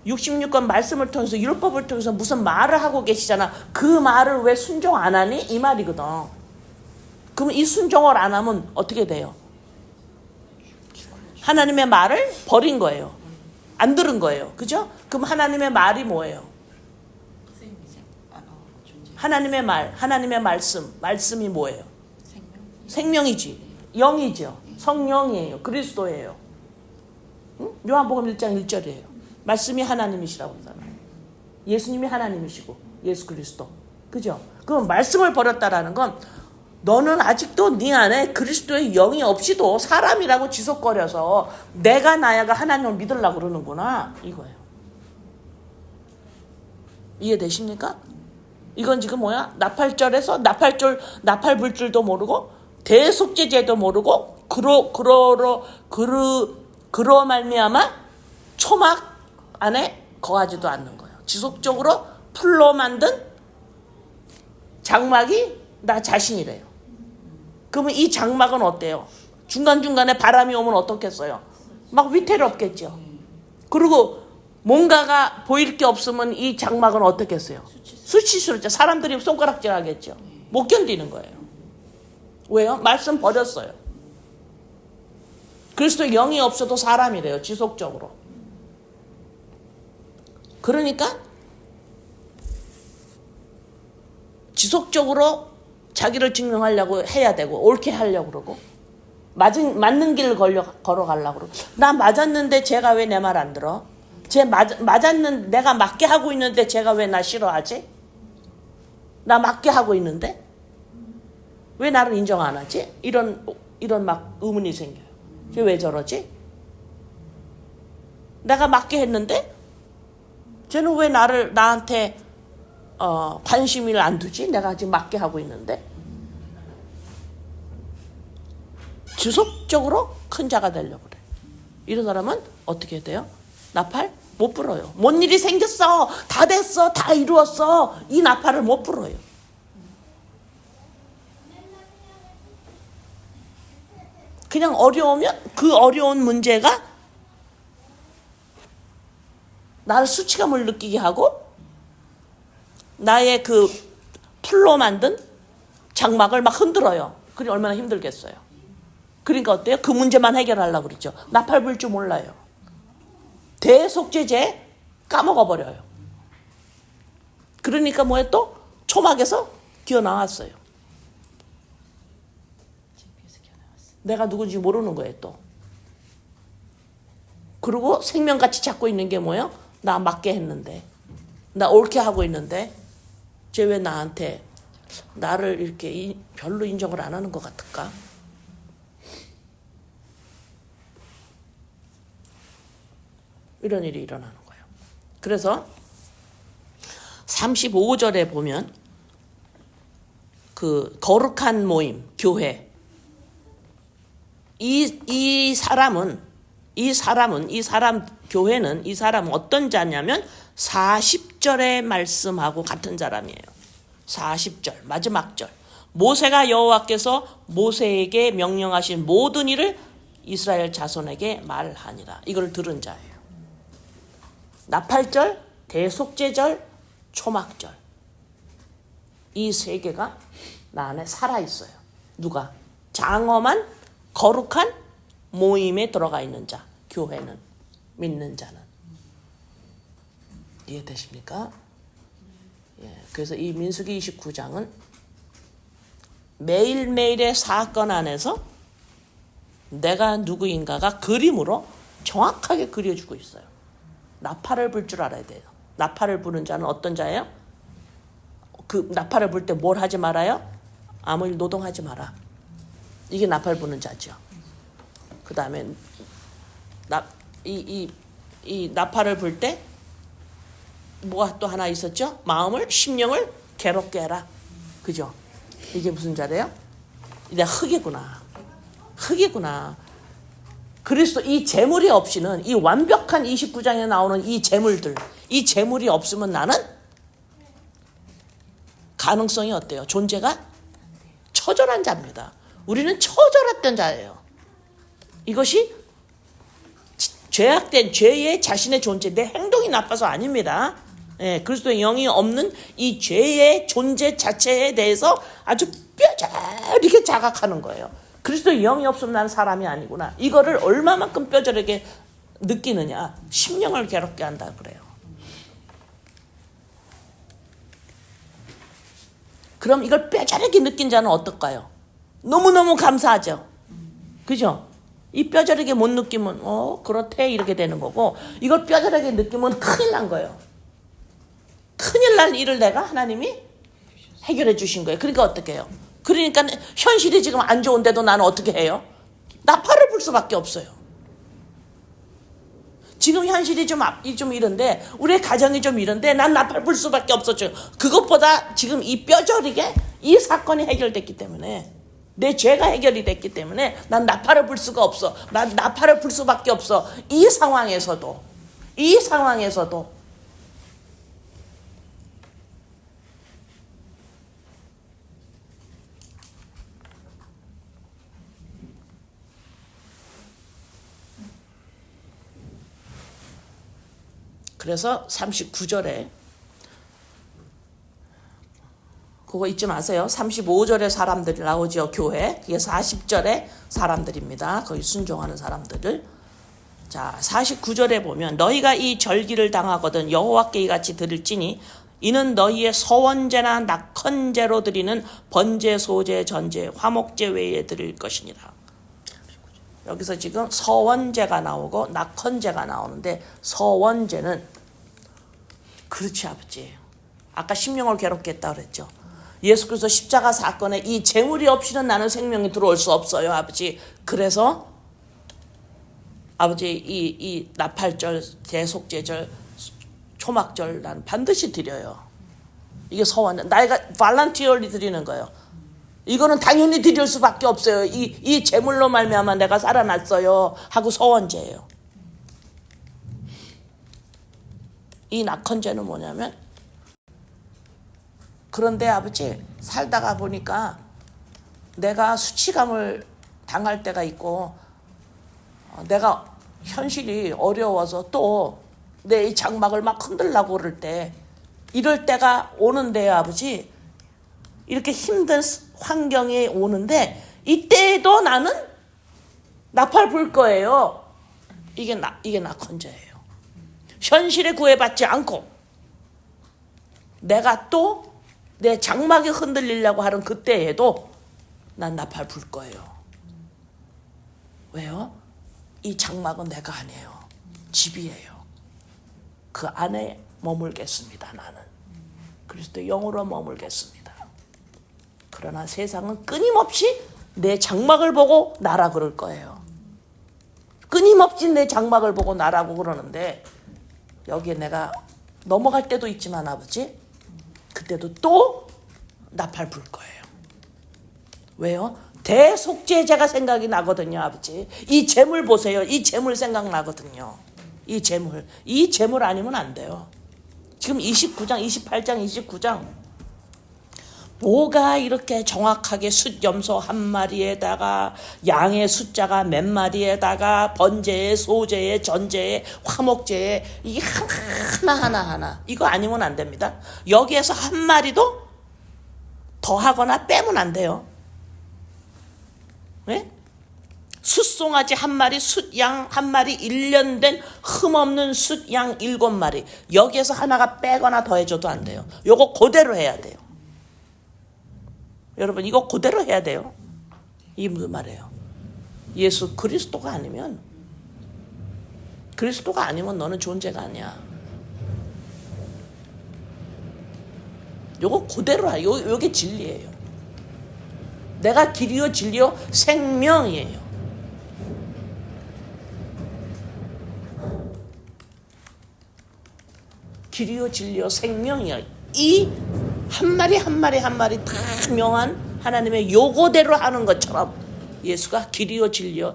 66권 말씀을 통해서 율법을 통해서 무슨 말을 하고 계시잖아. 그 말을 왜 순종 안 하니? 이 말이거든. 그럼 이 순종을 안 하면 어떻게 돼요? 하나님의 말을 버린 거예요. 안 들은 거예요. 그죠? 그럼 하나님의 말이 뭐예요? 하나님의 말, 하나님의 말씀이 뭐예요? 생명이지. 영이죠. 성령이에요. 그리스도예요. 요한복음 1장 1절이에요. 말씀이 하나님이시라고 그러잖아요. 예수님이 하나님이시고 예수 그리스도. 그죠? 그럼 말씀을 버렸다라는 건 너는 아직도 네 안에 그리스도의 영이 없이도 사람이라고 지속거려서 내가 나야가 하나님을 믿으려고 그러는구나 이거예요. 이해되십니까? 이건 지금 뭐야? 나팔절에서 나팔불줄도 모르고 대속죄제도 모르고 그로 말미암아 초막 안에 거하지도 않는 거예요. 지속적으로 풀로 만든 장막이 나 자신이래요. 그러면 이 장막은 어때요? 중간중간에 바람이 오면 어떻겠어요? 막 위태롭겠죠. 그리고 뭔가가 보일 게 없으면 이 장막은 어떻겠어요? 수치스럽죠. 사람들이 손가락질 하겠죠. 못 견디는 거예요. 왜요? 말씀 버렸어요. 그리스도 영이 없어도 사람이래요. 지속적으로. 그러니까 지속적으로 자기를 증명하려고 해야 되고 옳게 하려고 그러고 맞는 길을 걸어가려고 그러고 나 맞았는데 쟤가 왜 내 말 안 들어? 맞았는데 내가 맞게 하고 있는데 쟤가 왜 나 싫어하지? 나 맞게 하고 있는데 왜 나를 인정 안 하지? 이런 막 의문이 생겨요. 쟤 왜 저러지? 내가 맞게 했는데 쟤는 왜 나한테 관심을 안 두지? 내가 지금 맞게 하고 있는데. 지속적으로 큰 자가 되려고 그래. 이런 사람은 어떻게 돼요? 나팔 못 불어요. 뭔 일이 생겼어. 다 됐어. 다 이루었어. 이 나팔을 못 불어요. 그냥 어려우면 그 어려운 문제가 나를 수치감을 느끼게 하고 나의 그 풀로 만든 장막을 막 흔들어요. 그게 얼마나 힘들겠어요. 그러니까 어때요? 그 문제만 해결하려고 그러죠. 나팔 불 줄 몰라요. 대속죄제 까먹어버려요. 그러니까 뭐예요? 또 초막에서 기어나왔어요. 내가 누군지 모르는 거예요 또. 그리고 생명같이 찾고 있는 게 뭐예요? 나 맞게 했는데 나 옳게 하고 있는데 쟤 왜 나한테 나를 이렇게 별로 인정을 안 하는 것 같을까? 이런 일이 일어나는 거예요. 그래서 35절에 보면 그 거룩한 모임, 교회 이 사람 교회는 이 사람은 어떤 자냐면 40절의 말씀하고 같은 사람이에요. 40절 마지막 절 모세가 여호와께서 모세에게 명령하신 모든 일을 이스라엘 자손에게 말하니라. 이걸 들은 자예요. 나팔절, 대속죄절, 초막절. 이 세 개가 나 안에 살아있어요. 누가? 장엄한 거룩한 모임에 들어가 있는 자. 교회는, 믿는 자는. 이해되십니까? 예, 그래서 이 민수기 29장은 매일매일의 사건 안에서 내가 누구인가가 그림으로 정확하게 그려주고 있어요. 나팔을 불 줄 알아야 돼요. 나팔을 부는 자는 어떤 자예요? 그 나팔을 불 때 뭘 하지 말아요? 아무 일 노동하지 마라. 이게 나팔 부는 자죠. 그 다음에 이 나팔을 불 때 뭐가 또 하나 있었죠? 마음을, 심령을 괴롭게 해라. 그죠? 이게 무슨 자래요? 내가 흙이구나. 흙이구나. 그리스도 이 재물이 없이는, 이 완벽한 29장에 나오는 이 재물들, 이 재물이 없으면 나는 가능성이 어때요? 존재가 처절한 자입니다. 우리는 처절했던 자예요. 이것이 죄악된 죄의 자신의 존재, 내 행동이 나빠서 아닙니다. 예, 그리스도의 영이 없는 이 죄의 존재 자체에 대해서 아주 뼈저리게 자각하는 거예요. 그리스도의 영이 없으면 난 사람이 아니구나. 이거를 얼마만큼 뼈저리게 느끼느냐. 심령을 괴롭게 한다 그래요. 그럼 이걸 뼈저리게 느낀 자는 어떨까요? 너무너무 감사하죠. 그죠? 이 뼈저리게 못 느끼면 그렇대 이렇게 되는 거고, 이걸 뼈저리게 느끼면 큰일 난 거예요. 큰일 날 일을 내가 하나님이 해결해 주신 거예요. 그러니까 어떻게 해요? 그러니까 현실이 지금 안 좋은데도 나는 어떻게 해요? 나팔을 불 수밖에 없어요. 지금 현실이 좀 이런데, 우리 가정이 좀 이런데 난 나팔 불 수밖에 없었죠. 그것보다 지금 이 뼈저리게 이 사건이 해결됐기 때문에, 내 죄가 해결이 됐기 때문에 난 나팔을 불 수가 없어. 난 나팔을 불 수밖에 없어. 이 상황에서도 그래서 39절에 그거 잊지 마세요. 35절에 사람들이 나오죠. 교회. 그게 40절에 사람들입니다. 거기 순종하는 사람들을. 자, 49절에 보면 너희가 이 절기를 당하거든 여호와께 이같이 드릴지니 이는 너희의 서원제나 낙헌제로 드리는 번제, 소제, 전제, 화목제 외에 드릴 것이니라. 여기서 지금 서원제가 나오고 낙헌제가 나오는데, 서원제는 그렇지 아버지. 아까 심령을 괴롭게 했다고 그랬죠. 예수 그리스도 십자가 사건에 이 재물이 없이는 나는 생명이 들어올 수 없어요 아버지. 그래서 아버지 이 나팔절, 대속죄절, 초막절 난 반드시 드려요. 이게 서원, 나이가 발란티얼리 드리는 거예요. 이거는 당연히 드릴 수밖에 없어요. 이 제물로 말미암아 내가 살아났어요 하고 서원제예요. 이 낙헌제는 뭐냐면, 그런데 아버지 살다가 보니까 내가 수치감을 당할 때가 있고, 내가 현실이 어려워서 또 내 이 장막을 막 흔들려고 그럴 때, 이럴 때가 오는데요 아버지. 이렇게 힘든 환경이 오는데 이때에도 나는 나팔 불 거예요. 이게 낙헌제예요. 현실에 구애받지 않고 내가 또 내 장막이 흔들리려고 하는 그때에도 난 나팔 불 거예요. 왜요? 이 장막은 내가 아니에요. 집이에요. 그 안에 머물겠습니다. 나는 그리스도의 영으로 머물겠습니다. 그러나 세상은 끊임없이 내 장막을 보고 나라 그럴 거예요. 끊임없이 내 장막을 보고 나라고 그러는데, 여기에 내가 넘어갈 때도 있지만 아버지, 그때도 또 나팔 불 거예요. 왜요? 대속죄제가 생각이 나거든요 아버지. 이 재물 보세요. 이 재물 생각나거든요. 이 재물 아니면 안 돼요. 지금 29장, 28장, 29장 뭐가 이렇게 정확하게 숫염소 한 마리에다가 양의 숫자가 몇 마리에다가 번제에 소제에 전제에 화목제에 이게 하나 이거 아니면 안 됩니다. 여기에서 한 마리도 더하거나 빼면 안 돼요. 네? 숫송아지 한 마리, 숫양 한 마리, 1년 된 흠없는 숫양 7마리. 여기에서 하나가 빼거나 더해줘도 안 돼요. 요거 그대로 해야 돼요. 여러분 이거 그대로 해야 돼요. 이 무슨 말이에요? 예수 그리스도가 아니면 너는 존재가 아니야. 요거 그대로 해. 요게 진리예요. 내가 길이요 진리요 생명이에요. 길이요 진리요 생명이요. 이 한 마리 다 명한 하나님의 요거대로 하는 것처럼 예수가 길이요 진리요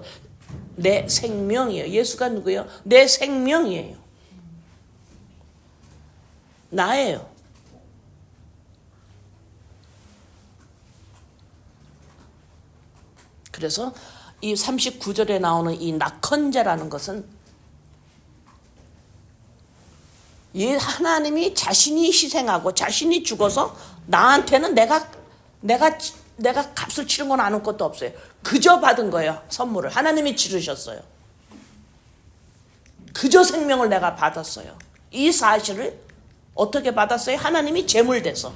내 생명이에요. 예수가 누구예요? 내 생명이에요. 나예요. 그래서 이 39절에 나오는 이 낙헌제라는 것은 이 하나님이 자신이 희생하고 자신이 죽어서 나한테는 내가 값을 치른 건 아무것도 없어요. 그저 받은 거예요. 선물을 하나님이 치르셨어요. 그저 생명을 내가 받았어요. 이 사실을 어떻게 받았어요? 하나님이 제물 돼서.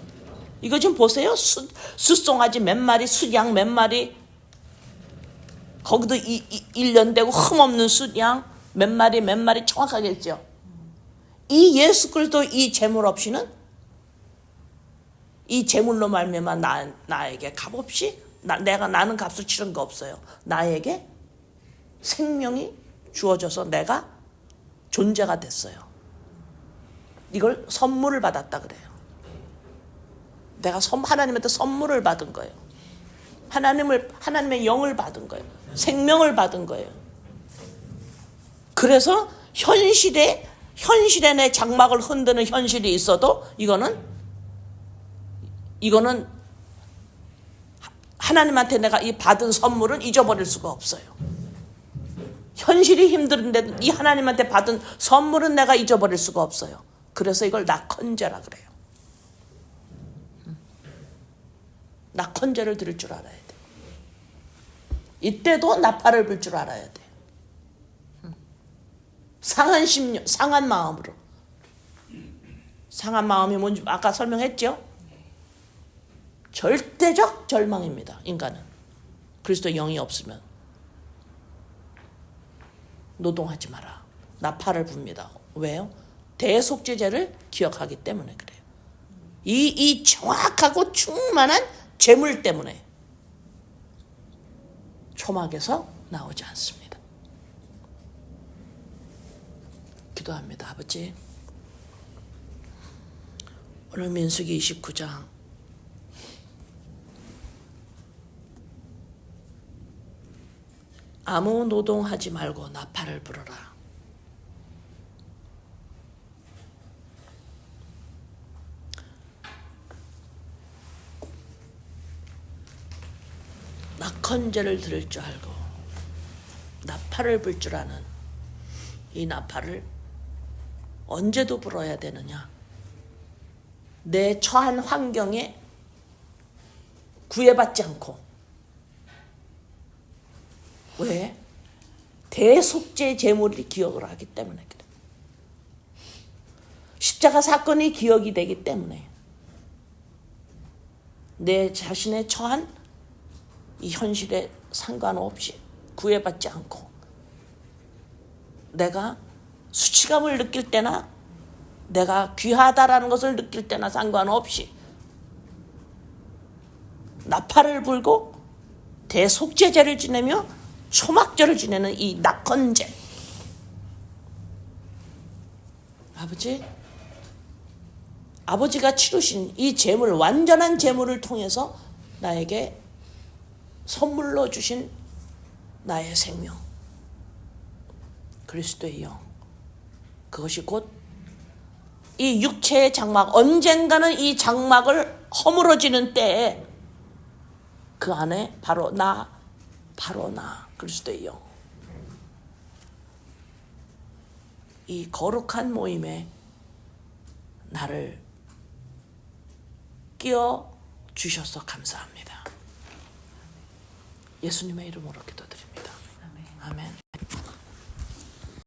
이거 좀 보세요. 숫송아지 몇 마리, 숫양 몇 마리, 거기도 1년 되고 흠없는 숫양 몇 마리 정확하게 했죠. 이 예수 그리스도 이 제물 없이는 이 제물로 말미암아 나에게 값없이 나는 값을 치른 거 없어요. 나에게 생명이 주어져서 내가 존재가 됐어요. 이걸 선물을 받았다 그래요. 내가 하나님한테 선물을 받은 거예요. 하나님의 영을 받은 거예요. 생명을 받은 거예요. 그래서 현실에 내 장막을 흔드는 현실이 있어도 이거는 하나님한테 내가 이 받은 선물은 잊어버릴 수가 없어요. 현실이 힘든데 이 하나님한테 받은 선물은 내가 잊어버릴 수가 없어요. 그래서 이걸 낙헌제라 그래요. 낙헌제를 드릴 줄 알아야 돼. 이때도 나팔을 불 줄 알아야 돼. 상한 심령, 상한 마음으로. 상한 마음이 뭔지 아까 설명했죠? 절대적 절망입니다. 인간은. 그리스도 영이 없으면. 노동하지 마라. 나팔을 붑니다. 왜요? 대속죄제를 기억하기 때문에 그래요. 이 정확하고 충만한 재물 때문에 초막에서 나오지 않습니다. 기도합니다. 아버지, 오늘 민수기 29장 아무 노동하지 말고 나팔을 불어라. 낙헌제를 들을 줄 알고 나팔을 불 줄 아는 이 나팔을 언제도 불어야 되느냐? 내 처한 환경에 구애받지 않고. 왜? 대속죄 제물이 기억을 하기 때문에 그래. 십자가 사건이 기억이 되기 때문에 내 자신의 처한 이 현실에 상관없이 구애받지 않고 내가 수치감을 느낄 때나 내가 귀하다라는 것을 느낄 때나 상관없이 나팔을 불고 대속죄제를 지내며 초막절을 지내는 이 낙헌제. 아버지가 치르신 이 제물, 완전한 제물을 통해서 나에게 선물로 주신 나의 생명, 그리스도의 영, 그것이 곧 이 육체의 장막, 언젠가는 이 장막을 허물어지는 때에 그 안에 바로 나 그리스도의 영, 이 거룩한 모임에 나를 끼워 주셔서 감사합니다. 예수님의 이름으로 기도드립니다.